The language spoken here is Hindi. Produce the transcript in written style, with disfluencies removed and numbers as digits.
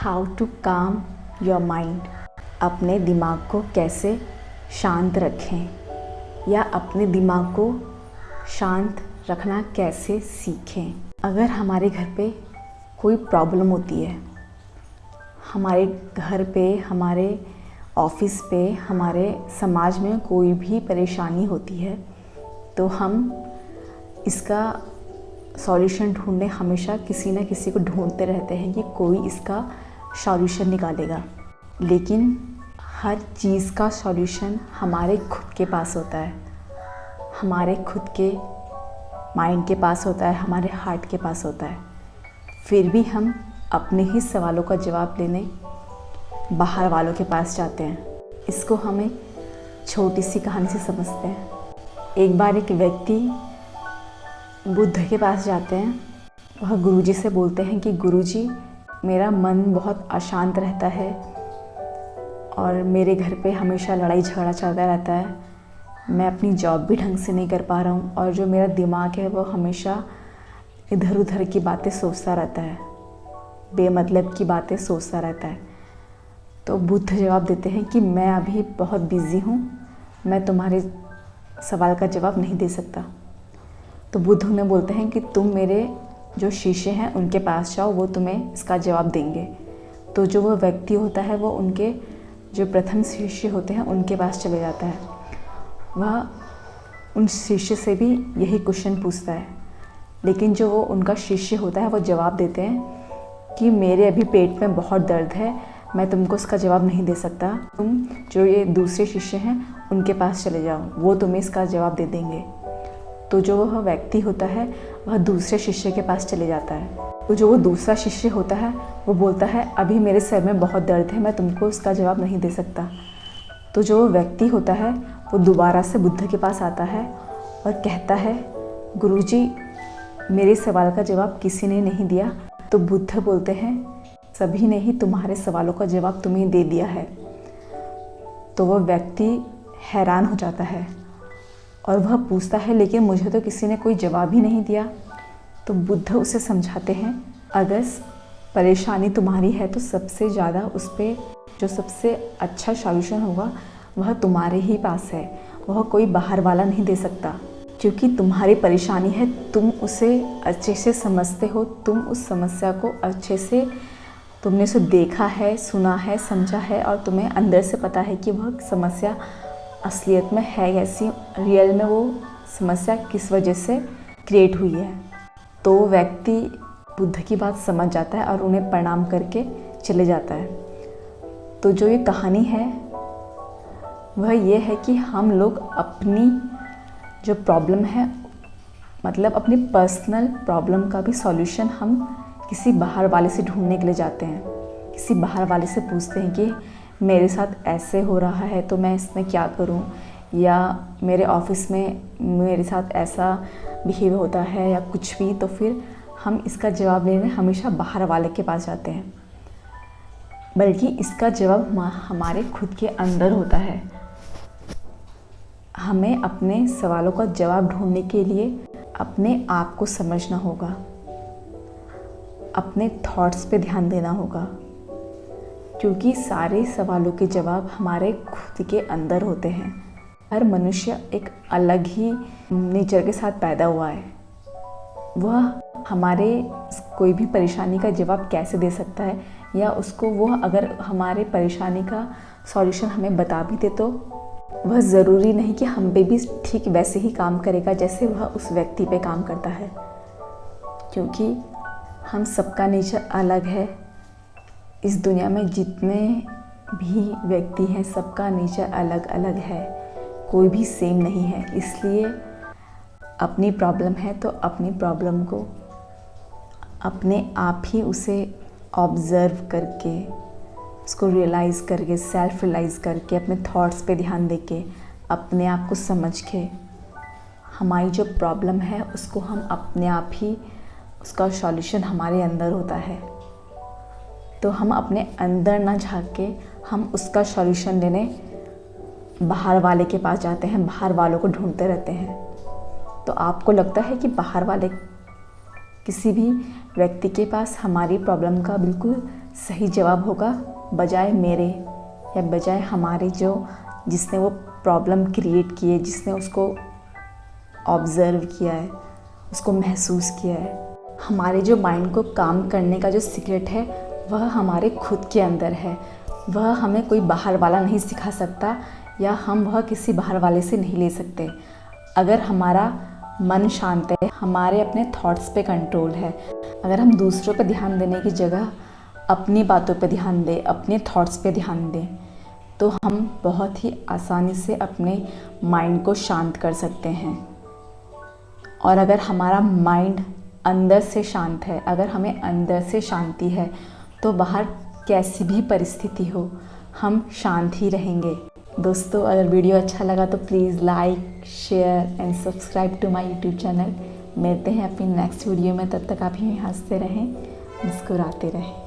How to calm your mind. अपने दिमाग को कैसे शांत रखें या अपने दिमाग को शांत रखना कैसे सीखें। अगर हमारे घर पे कोई प्रॉब्लम होती है, हमारे घर पे, हमारे ऑफिस पे, हमारे समाज में कोई भी परेशानी होती है, तो हम इसका सॉल्यूशन ढूंढने हमेशा किसी न किसी को ढूंढते रहते हैं कि कोई इसका सॉल्यूशन निकालेगा। लेकिन हर चीज़ का सॉल्यूशन हमारे खुद के पास होता है, हमारे खुद के माइंड के पास होता है, हमारे हार्ट के पास होता है। फिर भी हम अपने ही सवालों का जवाब लेने बाहर वालों के पास जाते हैं। इसको हम एक छोटी सी कहानी से समझते हैं। एक बार एक व्यक्ति बुद्ध के पास जाते हैं। वह गुरुजी से बोलते हैं कि गुरुजी, मेरा मन बहुत अशांत रहता है और मेरे घर पे हमेशा लड़ाई झगड़ा चलता रहता है। मैं अपनी जॉब भी ढंग से नहीं कर पा रहा हूँ और जो मेरा दिमाग है वो हमेशा इधर उधर की बातें सोचता रहता है, बेमतलब की बातें सोचता रहता है। तो बुद्ध जवाब देते हैं कि मैं अभी बहुत बिज़ी हूँ, मैं तुम्हारे सवाल का जवाब नहीं दे सकता। तो बुद्ध उन्हें बोलते हैं कि तुम मेरे जो शिष्य हैं उनके पास जाओ, वो तुम्हें इसका जवाब देंगे। तो जो वो व्यक्ति होता है वो उनके जो प्रथम शिष्य होते हैं उनके पास चले जाता है। वह उन शिष्य से भी यही क्वेश्चन पूछता है, लेकिन जो वो उनका शिष्य होता है वो जवाब देते हैं कि मेरे अभी पेट में बहुत दर्द है, मैं तुमको इसका जवाब नहीं दे सकता। तुम जो ये दूसरे शिष्य हैं उनके पास चले जाओ, वो तुम्हें इसका जवाब दे देंगे। तो जो वह व्यक्ति होता है वह दूसरे शिष्य के पास चले जाता है। तो जो वो दूसरा शिष्य होता है वो बोलता है अभी मेरे सर में बहुत दर्द है, मैं तुमको इसका जवाब नहीं दे सकता। तो जो व्यक्ति होता है वो दोबारा से बुद्ध के पास आता है और कहता है गुरुजी, मेरे सवाल का जवाब किसी ने नहीं दिया। तो बुद्ध बोलते हैं सभी ने ही तुम्हारे सवालों का जवाब तुम्हें दे दिया है। तो वह व्यक्ति हैरान हो जाता है और वह पूछता है लेकिन मुझे तो किसी ने कोई जवाब ही नहीं दिया। तो बुद्ध उसे समझाते हैं अगर परेशानी तुम्हारी है तो सबसे ज़्यादा उस पर जो सबसे अच्छा सॉल्यूशन होगा वह तुम्हारे ही पास है, वह कोई बाहर वाला नहीं दे सकता। क्योंकि तुम्हारी परेशानी है, तुम उसे अच्छे से समझते हो, तुम उस समस्या को अच्छे से तुमने उसे देखा है, सुना है, समझा है और तुम्हें अंदर से पता है कि वह समस्या असलियत में है कैसी, रियल में वो समस्या किस वजह से क्रिएट हुई है। तो व्यक्ति बुद्ध की बात समझ जाता है और उन्हें प्रणाम करके चले जाता है। तो जो ये कहानी है वह ये है कि हम लोग अपनी जो प्रॉब्लम है, मतलब अपनी पर्सनल प्रॉब्लम का भी सॉल्यूशन हम किसी बाहर वाले से ढूंढने के लिए जाते हैं। किसी बाहर वाले से पूछते हैं कि मेरे साथ ऐसे हो रहा है तो मैं इसमें क्या करूं, या मेरे ऑफिस में मेरे साथ ऐसा बिहेव होता है या कुछ भी। तो फिर हम इसका जवाब लेने हमेशा बाहर वाले के पास जाते हैं, बल्कि इसका जवाब हमारे खुद के अंदर होता है। हमें अपने सवालों का जवाब ढूंढने के लिए अपने आप को समझना होगा, अपने थॉट्स पे ध्यान देना होगा, क्योंकि सारे सवालों के जवाब हमारे खुद के अंदर होते हैं। हर मनुष्य एक अलग ही नेचर के साथ पैदा हुआ है। वह हमारे कोई भी परेशानी का जवाब कैसे दे सकता है, या उसको वह अगर हमारे परेशानी का सॉल्यूशन हमें बता भी दे तो वह ज़रूरी नहीं कि हम पे भी ठीक वैसे ही काम करेगा जैसे वह उस व्यक्ति पे काम करता है। क्योंकि हम सबका नेचर अलग है। इस दुनिया में जितने भी व्यक्ति हैं सबका नेचर अलग अलग है, कोई भी सेम नहीं है। इसलिए अपनी प्रॉब्लम है तो अपनी प्रॉब्लम को अपने आप ही उसे ऑब्ज़र्व करके, उसको रियलाइज़ करके, सेल्फ रियलाइज़ करके, अपने थॉट्स पे ध्यान देके, अपने आप को समझ के हमारी जो प्रॉब्लम है उसको हम अपने आप ही, उसका सॉल्यूशन हमारे अंदर होता है। तो हम अपने अंदर ना झांक के हम उसका सॉल्यूशन लेने बाहर वाले के पास जाते हैं, बाहर वालों को ढूंढते रहते हैं। तो आपको लगता है कि बाहर वाले किसी भी व्यक्ति के पास हमारी प्रॉब्लम का बिल्कुल सही जवाब होगा बजाय मेरे या बजाय हमारे, जो जिसने वो प्रॉब्लम क्रिएट की है, जिसने उसको ऑब्ज़र्व किया है, उसको महसूस किया है। हमारे जो माइंड को काम करने का जो सीक्रेट है वह हमारे खुद के अंदर है। वह हमें कोई बाहर वाला नहीं सिखा सकता या हम वह किसी बाहर वाले से नहीं ले सकते। अगर हमारा मन शांत है, हमारे अपने थॉट्स पे कंट्रोल है, अगर हम दूसरों पे ध्यान देने की जगह अपनी बातों पे ध्यान दें, अपने थॉट्स पे ध्यान दें, तो हम बहुत ही आसानी से अपने माइंड को शांत कर सकते हैं। और अगर हमारा माइंड अंदर से शांत है, अगर हमें अंदर से शांति है, तो बाहर कैसी भी परिस्थिति हो हम शांत ही रहेंगे। दोस्तों, अगर वीडियो अच्छा लगा तो please like, share and subscribe to my YouTube channel. मिलते हैं अपनी नेक्स्ट वीडियो में, तब तक आप ही हंसते रहें, मुस्कुराते रहें।